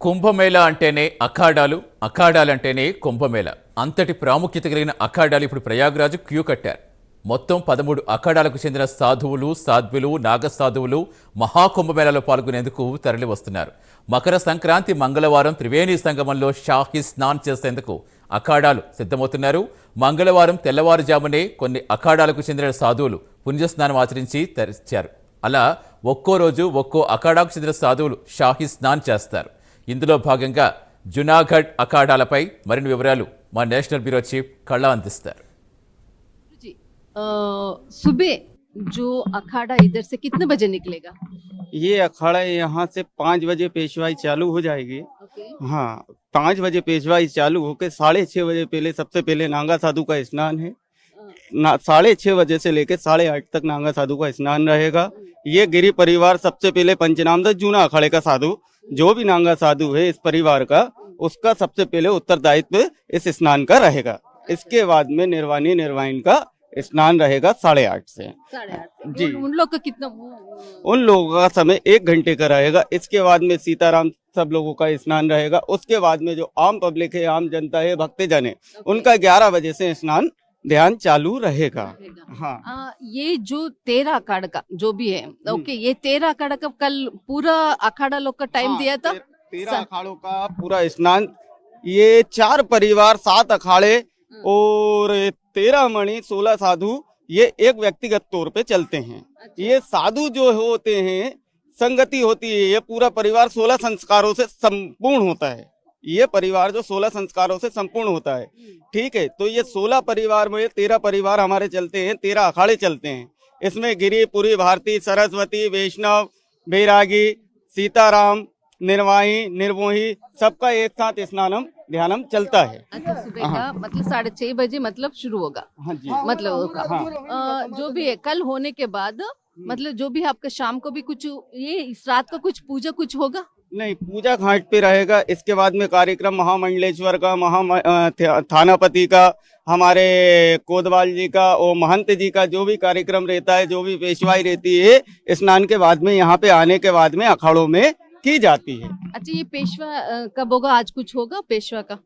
కుంభమేళా అంటేనే అఖాడాలు, అఖాడాలంటేనే కుంభమేళ. అంతటి ప్రాముఖ్యత కలిగిన అఖాడాలు ఇప్పుడు ప్రయాగ్రాజ్ క్యూ కట్టారు. మొత్తం 13 అఖాడాలకు చెందిన సాధువులు, సాధ్వులు, నాగసాధువులు మహాకుంభమేళాలో పాల్గొనేందుకు తరలి వస్తున్నారు. మకర సంక్రాంతి మంగళవారం త్రివేణి సంగమంలో షాహీ స్నాన్ చేసేందుకు అఖాడాలు సిద్ధమవుతున్నారు. మంగళవారం తెల్లవారుజామునే కొన్ని అఖాడాలకు చెందిన సాధువులు పుణ్యస్నానం ఆచరించి తెరిచారు. అలా ఒక్కో రోజు ఒక్కో అఖాడాకు చెందిన సాధువులు షాహీ స్నాన్ చేస్తారు. ఇందులో భాగంగా జునాగఢ్ అఖాడాలపై మరిన్ని వివరాలు మా నేషనల్ బ్యూరో చీఫ్ కళ్ళ అందిస్తారు. सुबह जो अखाड़ा इधर से कितने बजे निकलेगा? ये अखाड़ा यहाँ से 5 बजे पेशवाई चालू हो जाएगी। हाँ, 5 बजे पेशवाई चालू होकर 6:30 बजे पहले सबसे पहले नांगा साधु का स्नान है। 6:30 बजे से लेकर 8:30 तक नांगा साधु का स्नान रहेगा। ये गिरी परिवार सबसे पहले पंचनामदस जूना अखाड़े का साधु, जो भी नांगा साधु है इस परिवार का, उसका सबसे पहले उत्तरदायित्व इस स्नान का रहेगा। इसके बाद में निर्वाणी का स्नान रहेगा 8:30 से। 8:30 जी। उन लोग का कितना उन लोगों का समय 1 घंटे का रहेगा। इसके बाद में सीताराम सब लोगों का स्नान रहेगा। उसके बाद में जो आम पब्लिक है, आम जनता है, भक्तजन है, उनका 11 बजे से स्नान ध्यान चालू रहेगा। हाँ, ये जो 13 अखाड़ा का जो भी है, ओके, ये 13 अखाड़ा का कल पूरा अखाड़ा लोग का टाइम दिया था। 13 अखाड़ों का पूरा स्नान, ये 4 परिवार 7 अखाड़े और 13 मणि 16 साधु, ये एक व्यक्तिगत तौर पे चलते हैं। ये साधु जो होते हैं, संगति होती है, ये पूरा परिवार 16 संस्कारों से संपूर्ण होता है। ये परिवार जो 16 संस्कारों से संपूर्ण होता है, ठीक है। तो ये 16 परिवार में 13 परिवार हमारे चलते हैं, 13 अखाड़े चलते हैं। इसमें गिरी, पुरी, भारती, सरस्वती, वैष्णव, बैरागी, सीताराम, निर्वाही, निर्मोही, सबका एक साथ स्नानम ध्यानम चलता है। अच्छा, सुबह का मतलब 6:30 बजे मतलब शुरू होगा। हाँ जी। मतलब होगा। जो भी है कल होने के बाद मतलब जो भी आपका शाम को भी कुछ ये इस रात को कुछ पूजा कुछ होगा? नहीं, पूजा घाट पे रहेगा। इसके बाद में कार्यक्रम महामंडलेश्वर का, थानापति का, हमारे कोतवाल जी का और महंत जी का जो भी कार्यक्रम रहता है, जो भी पेशवाई रहती है, स्नान के बाद में यहाँ पे आने के बाद में अखाड़ों में की जाती है। अच्छा, ये पेशवा कब होगा? आज कुछ होगा पेशवा का?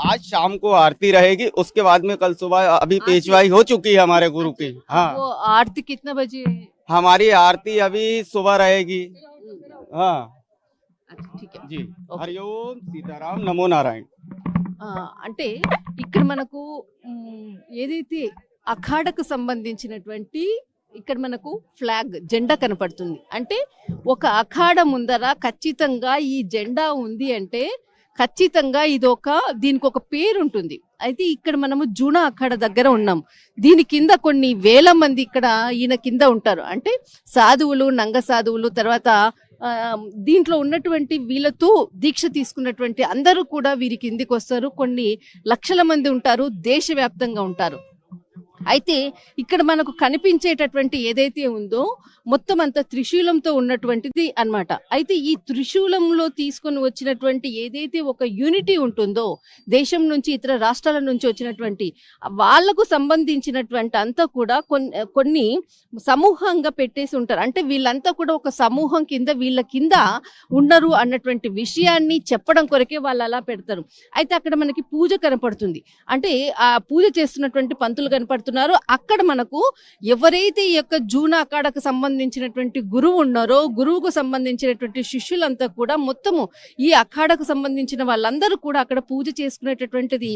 आज शाम को आरती रहेगी। उसके बाद में कल सुबह अभी पेशवाई हो चुकी है हमारे गुरु की। हाँ, वो आरती कितना बजे है? हमारी आरती अभी सुबह रहेगी। हाँ, अच्छा, ठीक है जी। हरिओम सीताराम नमो नारायण। అంటే ఇక్కడ మనకు ఏదైతే అఖాడకు సంబంధించినటువంటి ఇక్కడ మనకు ఫ్లాగ్ జెండా కనపడుతుంది. అంటే ఒక అఖాడ ముందర ఖచ్చితంగా ఈ జెండా ఉంది అంటే ఖచ్చితంగా దీనికి ఒక పేరు ఉంటుంది. అయితే ఇక్కడ మనము జూనా అఖాడ దగ్గర ఉన్నాం. దీని కింద కొన్ని వేల మంది ఇక్కడ ఈయన కింద ఉంటారు. అంటే సాధువులు, నంగ సాధువులు, తర్వాత దీంట్లో ఉన్నటువంటి వీళ్ళతో దీక్ష తీసుకున్నటువంటి అందరూ కూడా వీరి కిందికి వస్తారు. కొన్ని లక్షల మంది ఉంటారు, దేశవ్యాప్తంగా ఉంటారు. అయితే ఇక్కడ మనకు కనిపించేటటువంటి ఏదైతే ఉందో మొత్తం అంతా త్రిశూలంతో ఉన్నటువంటిది అన్నమాట. అయితే ఈ త్రిశూలంలో తీసుకొని వచ్చినటువంటి ఏదైతే ఒక యూనిటీ ఉంటుందో, దేశం నుంచి ఇతర రాష్ట్రాల నుంచి వచ్చినటువంటి వాళ్లకు సంబంధించినటువంటి అంతా కూడా కొన్ని సమూహంగా పెట్టేసి ఉంటారు. అంటే వీళ్ళంతా కూడా ఒక సమూహం కింద, వీళ్ళ కింద ఉండరు అన్నటువంటి విషయాన్ని చెప్పడం కొరకే వాళ్ళు అలా పెడతారు. అయితే అక్కడ మనకి పూజ కనపడుతుంది. అంటే ఆ పూజ చేస్తున్నటువంటి పంతులు కనపడుతున్నారు. అక్కడ మనకు ఎవరైతే ఈ యొక్క జూనా అఖాడకు సంబంధించినటువంటి గురువు ఉన్నారో, గురువుకు సంబంధించినటువంటి శిష్యులంతా కూడా మొత్తము ఈ అఖాడకు సంబంధించిన వాళ్ళందరూ కూడా అక్కడ పూజ చేసుకునేటటువంటిది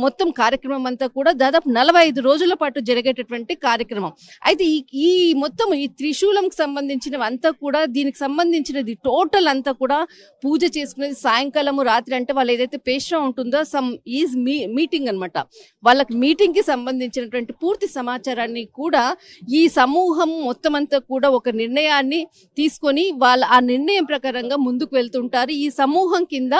మొత్తం కార్యక్రమం అంతా కూడా దాదాపు 45 రోజుల పాటు జరిగేటటువంటి కార్యక్రమం. అయితే ఈ మొత్తం ఈ త్రిశూలంకి సంబంధించినవి అంతా కూడా, దీనికి సంబంధించినది టోటల్ అంతా కూడా పూజ చేసుకునేది సాయంకాలము, రాత్రి. అంటే వాళ్ళు ఏదైతే పేష్వా ఉంటుందో మీటింగ్ అన్నమాట. వాళ్ళకి మీటింగ్ కి సంబంధించినటువంటి పూర్తి సమాచారాన్ని కూడా ఈ సమూహం మొత్తం అంతా కూడా ఒక నిర్ణయాన్ని తీసుకొని ఆ నిర్ణయం ప్రకారంగా ముందుకు వెళ్తుంటారు. ఈ సమూహం కింద,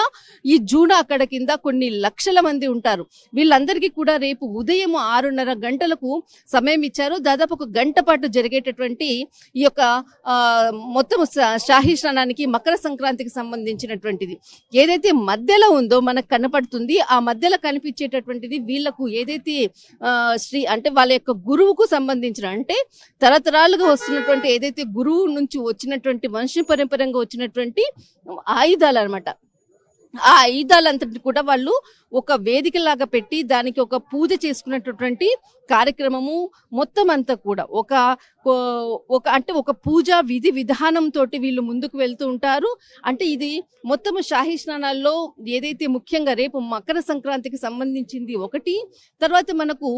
ఈ జూనా అక్కడ కింద కొన్ని లక్షల మంది ఉంటారు. వీళ్ళందరికీ కూడా రేపు ఉదయం 6:30 గంటలకు సమయం ఇచ్చారు. దాదాపు 1 గంట పాటు జరిగేటటువంటి ఈ యొక్క మొత్తం షాహీ స్నానానికి, మకర సంక్రాంతికి సంబంధించినటువంటిది ఏదైతే మధ్యలో ఉందో మనకు కనపడుతుంది. ఆ మధ్యలో కనిపించేటటువంటిది వీళ్ళకు ఏదైతే అంటే వాళ్ళ యొక్క గురువుకు సంబంధించిన, అంటే తరతరాలుగా వస్తున్నటువంటి ఏదైతే గురువు నుంచి వచ్చినటువంటి వంశ పరంపరంగా వచ్చినటువంటి ఆయుధాలు అన్నమాట. ఆ ఆయుధాలంతటి కూడా వాళ్ళు ఒక వేదికలాగా పెట్టి దానికి ఒక పూజ చేసుకున్నటువంటి కార్యక్రమము మొత్తం అంతా కూడా అంటే ఒక పూజా విధి విధానం తోటి వీళ్ళు ముందుకు వెళ్తూ ఉంటారు. అంటే ఇది మొత్తము షాహీ స్నానాల్లో ఏదైతే ముఖ్యంగా రేపు మకర సంక్రాంతికి సంబంధించింది ఒకటి, తర్వాత మనకు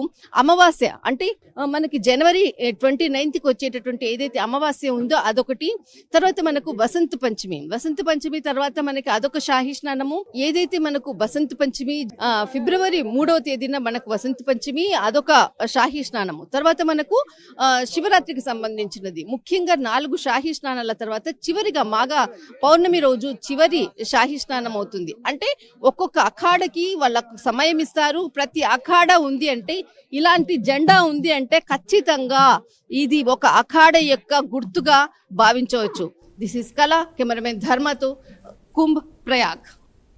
అమావాస్య అంటే మనకి జనవరి 29కి వచ్చేటటువంటి ఏదైతే అమావాస్య ఉందో అదొకటి, తర్వాత మనకు వసంత పంచమి తర్వాత మనకి అదొక షాహీ స్నానము. ఏదైతే మనకు వసంత పంచమి ఫిబ్రవరి 3వ తేదీన మనకు వసంత పంచమి, అదొక షాహీ స్నానము. తర్వాత మనకు శివరాత్రికి సంబంధించినది ముఖ్యంగా 4 షాహీ స్నానాల తర్వాత చివరిగా మాఘ పౌర్ణమి రోజు చివరి షాహీ స్నానం అవుతుంది. అంటే ఒక్కొక్క అఖాడకి వాళ్ళకు సమయం ఇస్తారు. ప్రతి అఖాడా ఉంది అంటే ఇలాంటి జెండా ఉంది అంటే ఖచ్చితంగా ఇది ఒక అఖాడ యొక్క గుర్తుగా భావించవచ్చు. దిస్ ఇస్ కళ. కెమెరామెన్ ధర్మతో కుంభ్ ప్రయాగ్.